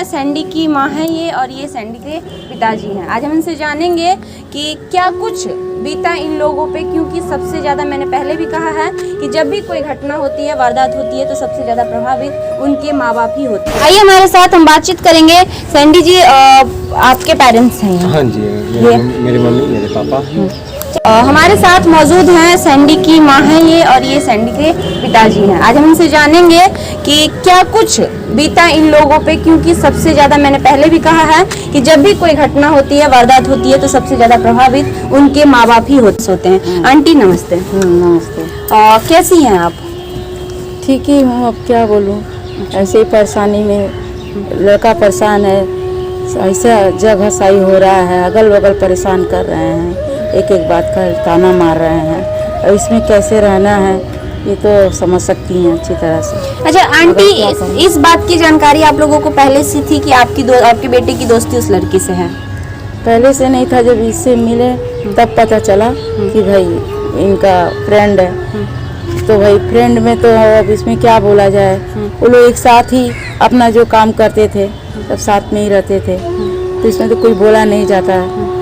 Sandy की माँ है ये और ये सैंडी के पिताजी हैं। आज हम इनसे जानेंगे कि क्या कुछ बीता इन लोगों पे, क्योंकि सबसे ज़्यादा मैंने पहले भी कहा है कि जब भी कोई घटना होती है, वारदात होती है, तो सबसे ज़्यादा प्रभावित उनके माँ बाप ही होते हैं। आइए हमारे साथ हम बातचीत करेंगे। सैंडी जी, आपके पेरेंट्स हैं? हाँ जी, मेरी मम्मी, मेरे पापा। हमारे साथ मौजूद हैं सैंडी की माँ है ये और ये सैंडी के पिताजी हैं। आज हम इनसे जानेंगे कि क्या कुछ बीता इन लोगों पे, क्योंकि सबसे ज़्यादा मैंने पहले भी कहा है कि जब भी कोई घटना होती है, वारदात होती है, तो सबसे ज़्यादा प्रभावित उनके माँ बाप ही होते हैं। आंटी नमस्ते। नमस्ते। कैसी हैं आप? ठीक ही हूँ, अब क्या बोलूँ। ऐसे ही परेशानी में, लड़का परेशान है, ऐसा जगह सही हो रहा है, अगल बगल परेशान कर रहे हैं, एक एक बात का ताना मार रहे हैं, और इसमें कैसे रहना है ये तो समझ सकती हैं अच्छी तरह से। अच्छा आंटी, इस बात की जानकारी आप लोगों को पहले से थी कि आपके बेटे की दोस्ती उस लड़की से है? पहले से नहीं था, जब इससे मिले तब पता चला कि भाई इनका फ्रेंड है। तो भाई फ्रेंड में तो अब इसमें क्या बोला जाए, वो लोग एक साथ ही अपना जो काम करते थे, सब साथ में ही रहते थे, तो इसमें तो कोई बोला नहीं जाता,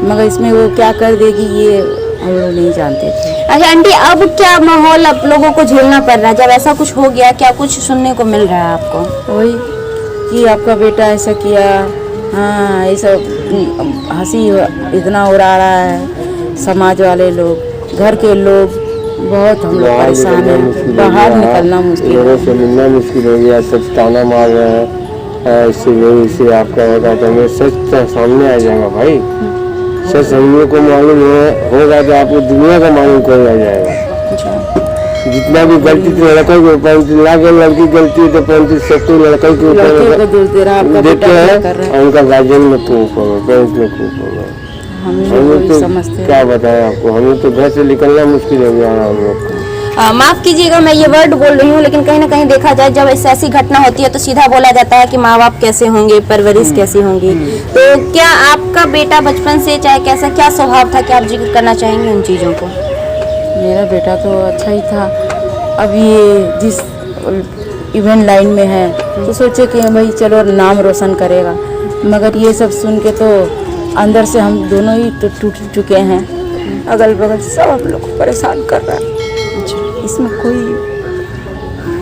मगर इसमें वो क्या कर देगी ये हम लोग नहीं जानते थे। अच्छा आंटी, अब क्या माहौल आप लोगों को झेलना पड़ रहा है जब ऐसा कुछ हो गया? क्या कुछ सुनने को मिल रहा है आपको? वही कि आपका बेटा ऐसा किया, हाँ ये सब हंसी इतना उड़ा रहा है, समाज वाले लोग, घर के लोग, बहुत हम लोग परेशान हैं, बाहर निकलना मुश्किल, लोगों से मिलना मुश्किल हो गया, सब ताना मार रहे हैं। इससे आपका होगा तो हमें सच तो सामने आ जाएगा भाई, सच हम लोग को मालूम होगा तो आपको दुनिया का मालूम कर आ जाएगा। जितना भी गलती तो लड़का के ऊपर लागे, लड़की गलती तो सबको लड़का के ऊपर देते हैं, उनका गार्जियन में खूब होगा, पेरेंट्स में खूब होगा। हमें तो क्या बताएं आपको, हमें तो घर से निकलना मुश्किल हो गया हम लोग को। माफ कीजिएगा मैं ये वर्ड बोल रही हूँ, लेकिन कहीं ना कहीं देखा जाए जब ऐसी घटना होती है तो सीधा बोला जाता है कि माँ बाप कैसे होंगे, परवरिश कैसी होंगी। तो क्या आपका बेटा बचपन से चाहे कैसा, क्या स्वभाव था, क्या आप जिक्र करना चाहेंगे उन चीज़ों को? मेरा बेटा तो अच्छा ही था। अब ये जिस इवेंट लाइन में है तो सोचे कि भाई चलो नाम रोशन करेगा, मगर ये सब सुन के तो अंदर से हम दोनों ही तो टूट चुके हैं। अगल बगल सब हम लोग को परेशान कर रहा है, इसमें कोई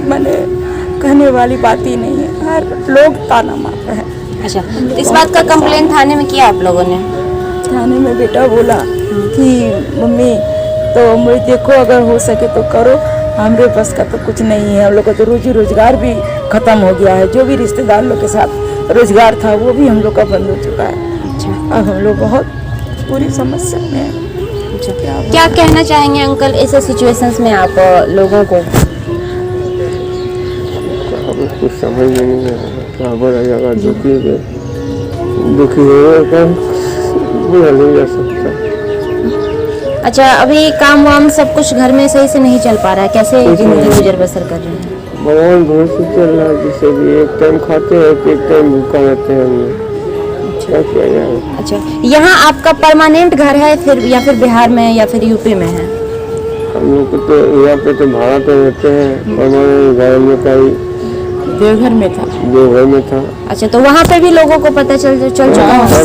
मैंने कहने वाली बात ही नहीं है, हर लोग ताना मार रहे हैं। अच्छा, तो इस बात का कंप्लेन थाने में किया आप लोगों ने? थाने में बेटा बोला कि मम्मी तो मुझे देखो, अगर हो सके तो करो, हमारे बस का तो कुछ नहीं है, हम लोग का तो रोजी रोजगार भी खत्म हो गया है, जो भी रिश्तेदार लोग के साथ रोजगार था वो भी हम लोग का बंद हो चुका है। अच्छा, अब हम लोग बहुत पूरी समस्या में हैं। क्या कहना चाहेंगे अंकल ऐसे सिचुएशंस में आप लोगों को? कुछ समझ में नहीं आ रहा, क्या बोला जाएगा, दुखी होगा, बोला नहीं जा सकता। अच्छा, अभी काम वाम सब कुछ घर में सही से नहीं चल पा रहा है, कैसे जिंदगी गुजर बसर कर रहे हैं? भगवान भरोसे चल रहा है, जिससे भी एक टाइम खाते हैं, एक टाइम भूखा रहते हैं हम लोग। क्या किया जाए? अच्छा, यहाँ आपका परमानेंट घर है फिर, या फिर बिहार में या फिर यूपी में है? हम लोग तो यहाँ पे तो भाड़ा पे रहते हैं, परमानेंट घर में कहीं देवघर में था। देवघर में था। अच्छा, तो वहाँ पे भी लोगों को पता चल चुका है?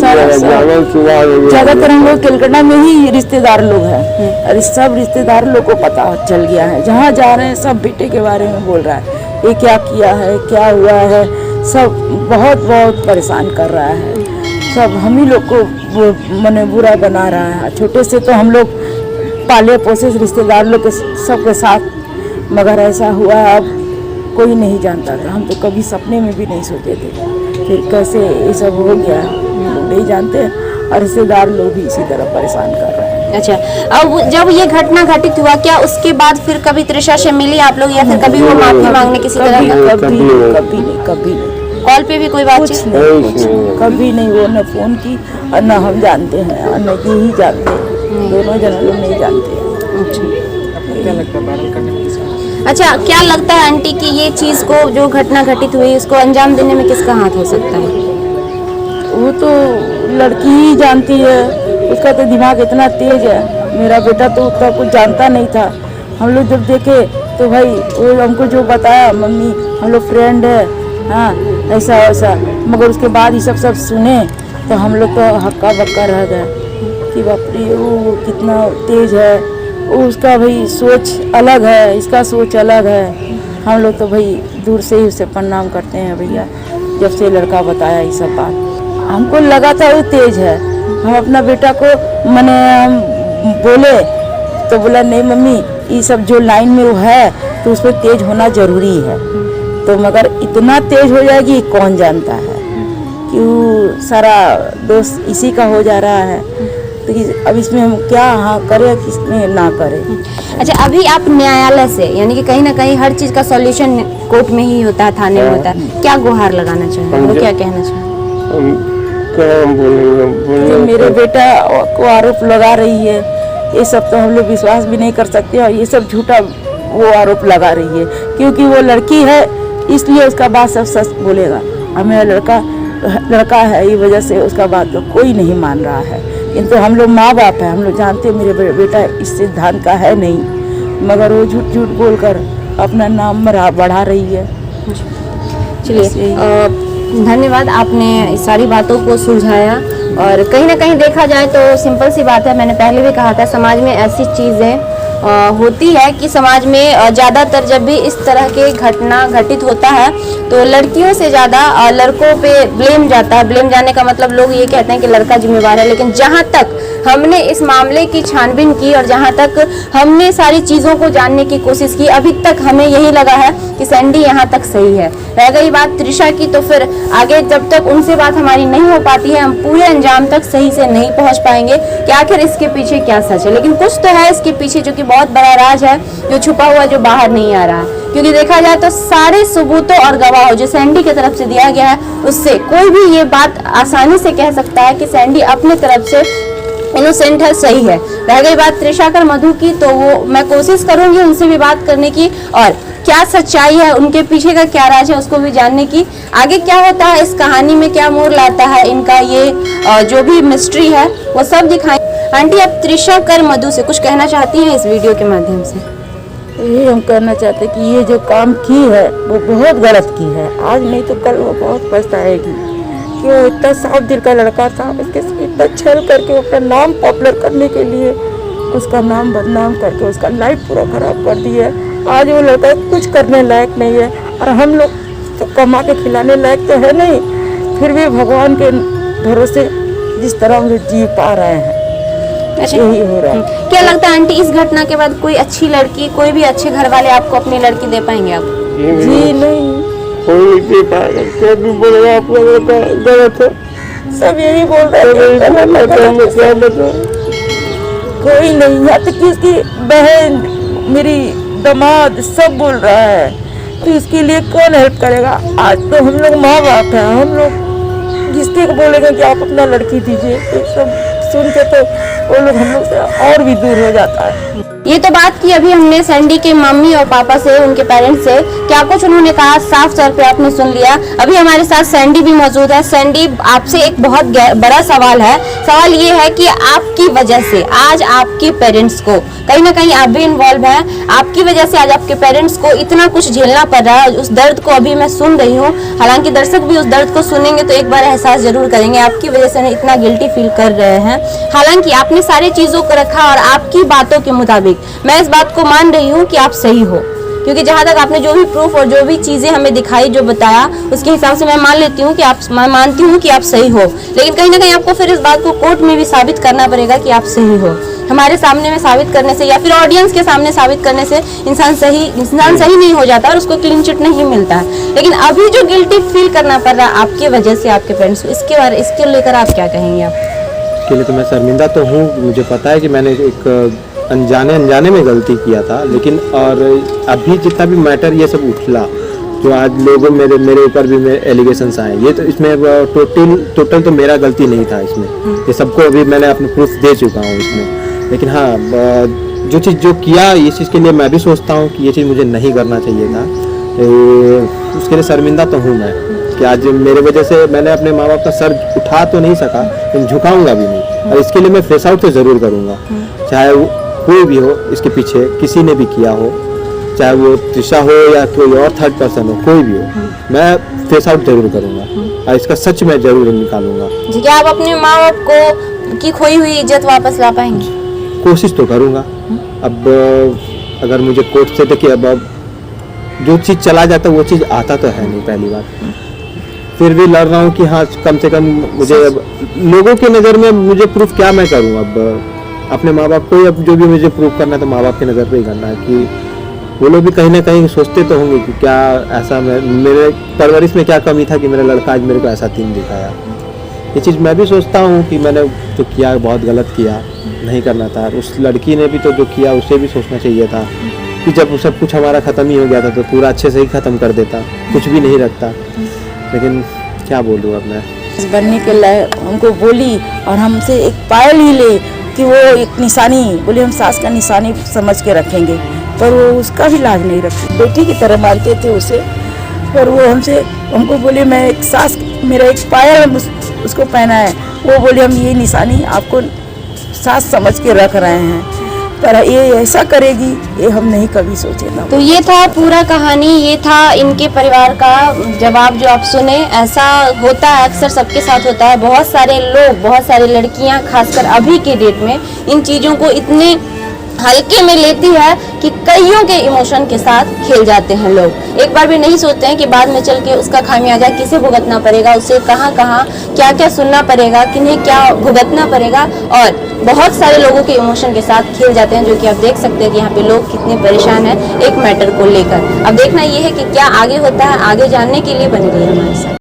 ज्यादातर हम लोग कलकत्ता में ही रिश्तेदार लोग हैं, और सब रिश्तेदार लोग को पता चल गया है, जहाँ जा रहे हैं सब बेटे के बारे में बोल रहा है, ये क्या किया है, क्या हुआ है, सब बहुत बहुत परेशान कर रहा है, सब हम ही लोग को मने बुरा बना रहा है। छोटे से तो हम लोग पाले पोसे रिश्तेदार लोग के सबके साथ, मगर ऐसा हुआ अब कोई नहीं जानता था, हम तो कभी सपने में भी नहीं सोचे थे, फिर कैसे ये सब हो गया हम नहीं जानते, और रिश्तेदार लोग भी इसी तरह परेशान कर रहे हैं। अच्छा, अब जब ये घटना घटित हुआ, क्या उसके बाद फिर कभी त्रिशा से मिली आप लोग, या फिर कभी वो माफी मांगने किसी तरह का? कभी नहीं। कॉल पे भी कोई बातचीत नहीं, कभी नहीं, वो न फोन की और न हम जानते हैं और न ये ही जानते हैं, दोनों जन लोग नहीं जानते हैं। अच्छा, क्या लगता है आंटी कि ये चीज़ को, जो घटना घटित हुई, इसको अंजाम देने में किसका हाथ हो सकता है? वो तो लड़की ही जानती है, उसका तो दिमाग इतना तेज है। मेरा बेटा तो उतना कुछ जानता नहीं था, हम लोग जब देखे तो भाई वो हमको जो बताया, मम्मी हम लोग फ्रेंड है, हाँ ऐसा ऐसा, मगर उसके बाद ये सब सुने तो हम लोग तो हक्का बक्का रह गए कि बाप रे वो कितना तेज है, वो उसका भाई सोच अलग है, इसका सोच अलग है। हम लोग तो भाई दूर से ही उसे प्रणाम करते हैं भैया, जब से लड़का बताया ये सब बात। हमको लगा था वो तेज है, हम अपना बेटा को मैंने बोले तो बोला नहीं मम्मी ये सब जो लाइन में वो है तो उसमें तेज होना ज़रूरी है, तो मगर इतना तेज हो जाएगी कौन जानता है कि वो सारा दोस्त इसी का हो जा रहा है। तो अब इसमें हम क्या हाँ करें किसमें ना करें। अच्छा, अभी आप न्यायालय से यानी कि कहीं ना कहीं हर चीज़ का सॉल्यूशन कोर्ट में ही होता है, थाने में होता है, क्या गुहार लगाना चाहिए, क्या कहना चाहिए? क्या बोलेंगे? जो मेरे बेटा को आरोप लगा रही है, ये सब तो हम लोग विश्वास भी नहीं कर सकते, और ये सब झूठा वो आरोप लगा रही है क्योंकि वो लड़की है इसलिए उसका बात सब सच बोलेगा। हमें लड़का है ये वजह से उसका बात तो कोई नहीं मान रहा है, किंतु हम लोग माँ बाप हैं, हम लोग जानते हैं मेरे बेटा इस सिद्धांत का है नहीं, मगर वो झूठ झूठ बोलकर अपना नाम बढ़ा रही है। चलिए धन्यवाद, आपने सारी बातों को सुलझाया। और कहीं ना कहीं देखा जाए तो सिंपल सी बात है, मैंने पहले भी कहा था समाज में ऐसी चीज़ें होती है कि समाज में ज़्यादातर जब भी इस तरह के घटना घटित होता है तो लड़कियों से ज़्यादा लड़कों पे ब्लेम जाता है। ब्लेम जाने का मतलब लोग ये कहते हैं कि लड़का जिम्मेवार है, लेकिन जहाँ तक हमने इस मामले की छानबीन की और जहाँ तक हमने सारी चीज़ों को जानने की कोशिश की, अभी तक हमें यही लगा है कि सैंडी यहाँ तक सही है। रह गई बात त्रिशा की, तो फिर आगे जब तक उनसे बात हमारी नहीं हो पाती है हम पूरे अंजाम तक सही से नहीं पहुँच पाएंगे कि आखिर इसके पीछे क्या सच है। लेकिन कुछ तो है इसके पीछे जो कि बहुत बड़ा राज है, जो छुपा हुआ, जो बाहर नहीं आ रहा है। क्योंकि देखा जाए तो सारे सबूतों और गवाहों जो सैंडी की तरफ से दिया गया है उससे कोई भी ये बात आसानी से कह सकता है कि सैंडी अपनी तरफ से इनोसेंट है, सही है। रह गई बात त्रिशा कर मधु की, तो वो मैं कोशिश करूंगी उनसे भी बात करने की और क्या सच्चाई है, उनके पीछे का क्या राज है उसको भी जानने की। आगे क्या होता है इस कहानी में, क्या मोड़ लाता है इनका ये जो भी मिस्ट्री है वो सब दिखाएं। आंटी, आप त्रिशा कर मधु से कुछ कहना चाहती हैं इस वीडियो के माध्यम से? यही हम कहना चाहते हैं कि ये जो काम की है वो बहुत गलत की है, आज नहीं तो कल वो बहुत पछताएगी कि वो इतना साफ दिल का लड़का था, उसके इतना छल करके अपना नाम पॉपुलर करने के लिए उसका नाम बदनाम करके उसका लाइफ पूरा खराब कर दिया है। आज वो लड़का कुछ करने लायक नहीं है और हम लोग तो कमा के खिलाने लायक तो है नहीं, फिर भी भगवान के भरोसे जिस तरह हम जी पा रहे हैं यही हो रहा है। क्या लगता है आंटी इस घटना के बाद कोई अच्छी लड़की, कोई भी अच्छे घर वाले आपको अपनी लड़की दे पाएंगे? आप जी नहीं, कोई दे पाएगा, क्या भी बोलेगा आपका लड़का गलत है, सब यही बोल रहे हैं, कोई नहीं, यहाँ तक कि उसकी बहन मेरी दामाद सब बोल रहा है, तो इसके लिए कौन हेल्प करेगा? आज तो हम लोग माँ बाप हैं, हम लोग किसके को बोलेंगे कि आप अपना लड़की दीजिए, तो सब सुन के तो वो लोग हम लोग से और भी दूर हो जाता है। ये तो बात की अभी हमने सैंडी के मम्मी और पापा से, उनके पेरेंट्स से, क्या कुछ उन्होंने कहा साफ तौर पे आपने सुन लिया। अभी हमारे साथ सैंडी भी मौजूद है। सैंडी, आपसे एक बहुत बड़ा सवाल है। सवाल ये है कि आपकी वजह से आज आपके पेरेंट्स को, कहीं ना कहीं आप भी इन्वॉल्व हैं, आपकी वजह से आज आपके पेरेंट्स को इतना कुछ झेलना पड़ रहा है। उस दर्द को अभी मैं सुन रही हूँ, हालांकि दर्शक भी उस दर्द को सुनेंगे तो एक बार एहसास जरूर करेंगे, आपकी वजह से इतना गिल्टी फील कर रहे हैं। हालांकि आपने सारी चीजों को रखा और आपकी बातों के मुताबिक मैं इस बात को मान रही हूँ कि आप सही हो, क्योंकि जहाँ तक आपने जो भी प्रूफ और जो भी चीजें हमें दिखाई, जो बताया, उसके हिसाब से मैं मान लेती हूँ कि मैं मानती हूँ कि आप सही हो। लेकिन कहीं ना कहीं आपको फिर इस बात को कोर्ट में भी साबित करना पड़ेगा कि आप सही हो। हमारे सामने में साबित करने से या फिर ऑडियंस के सामने साबित करने से इंसान सही नहीं हो जाता और उसको क्लीन चिट नहीं मिलता है। लेकिन अभी जो गिल्टी फील करना पड़ रहा है आपके वजह से आपके पेरेंट्स को, इसके लेकर आप क्या कहेंगे? आप के लिए तो मैं शर्मिंदा तो हूँ, मुझे पता है कि मैंने एक अनजाने में गलती किया था, लेकिन और अभी जितना भी मैटर ये सब उछला, जो आज लोगों मेरे ऊपर भी एलिगेशंस आए, ये तो इसमें टोटल तो मेरा गलती नहीं था इसमें, ये सबको अभी मैंने अपने प्रूफ दे चुका हूँ इसमें। लेकिन हाँ, जो चीज़ जो किया, इस चीज़ के लिए मैं भी सोचता हूँ कि ये चीज़ मुझे नहीं करना चाहिए था। उसके लिए शर्मिंदा तो हूँ मैं कि आज मेरे वजह से मैंने अपने माँ बाप का सर उठा तो नहीं सका, लेकिन झुकाऊंगा भी नहीं, और इसके लिए मैं फेस आउट तो ज़रूर करूँगा, चाहे वो कोई भी हो इसके पीछे, किसी ने भी किया हो, चाहे वो त्रिशा हो या कोई और थर्ड पर्सन हो, कोई भी हो, मैं फेस आउट जरूर करूंगा और इसका सच मैं जरूर निकालूंगा। जी, क्या आप अपने माँ बाप को की खोई हुई इज्जत वापस ला पाएंगे? कोशिश तो करूंगा। अब अगर मुझे कोर्ट से देखिए, अब जो चीज़ चला जाता है वो चीज़ आता तो है नहीं, पहली बात। फिर भी लड़ रहा हूँ कि हाँ कम से कम मुझे, अब लोगों की नज़र में मुझे प्रूफ क्या मैं करूँ। अब अपने माँ बाप को अब जो भी मुझे प्रूफ करना है तो माँ बाप की नज़र पे ही करना है, कि वो लोग भी कहीं ना कहीं सोचते तो होंगे कि क्या ऐसा मेरे परवरिश में क्या कमी था कि मेरा लड़का आज मेरे को ऐसा दिन दिखाया। ये चीज़ मैं भी सोचता हूँ कि मैंने जो किया बहुत गलत किया, नहीं करना था। उस लड़की ने भी तो जो किया उसे भी सोचना चाहिए था कि जब सब कुछ हमारा ख़त्म ही हो गया था तो पूरा अच्छे से ही ख़त्म कर देता, कुछ भी नहीं रखता। लेकिन क्या बोलूँ अब मैं, बनने के लायक हमको बोली और हमसे एक पायल ही ले कि वो एक निशानी बोले, हम सास का निशानी समझ के रखेंगे, पर वो उसका भी लाज नहीं रखती। बेटी की तरह मानते थे उसे, पर वो हमको बोले मैं एक सास, मेरा एक पायल हम उसको पहना है, वो बोले हम ये निशानी आपको सास समझ के रख रहे हैं, पर ये ऐसा करेगी ये हम नहीं कभी सोचे ना। तो ये था पूरा कहानी, ये था इनके परिवार का जवाब जो आप सुने। ऐसा होता है, अक्सर सबके साथ होता है। बहुत सारे लोग, बहुत सारी लड़कियां खासकर अभी के डेट में इन चीज़ों को इतने हल्के में लेती है कि कईयों के इमोशन के साथ खेल जाते हैं लोग। एक बार भी नहीं सोचते हैं कि बाद में चल के उसका खामियाजा किसे भुगतना पड़ेगा, उसे कहाँ कहाँ क्या क्या सुनना पड़ेगा, किन्हें क्या भुगतना पड़ेगा, और बहुत सारे लोगों के इमोशन के साथ खेल जाते हैं, जो कि आप देख सकते हैं कि यहाँ पे लोग कितने परेशान हैं एक मैटर को लेकर। अब देखना ये है कि क्या आगे होता है। आगे जानने के लिए बने रहिए हमारे साथ।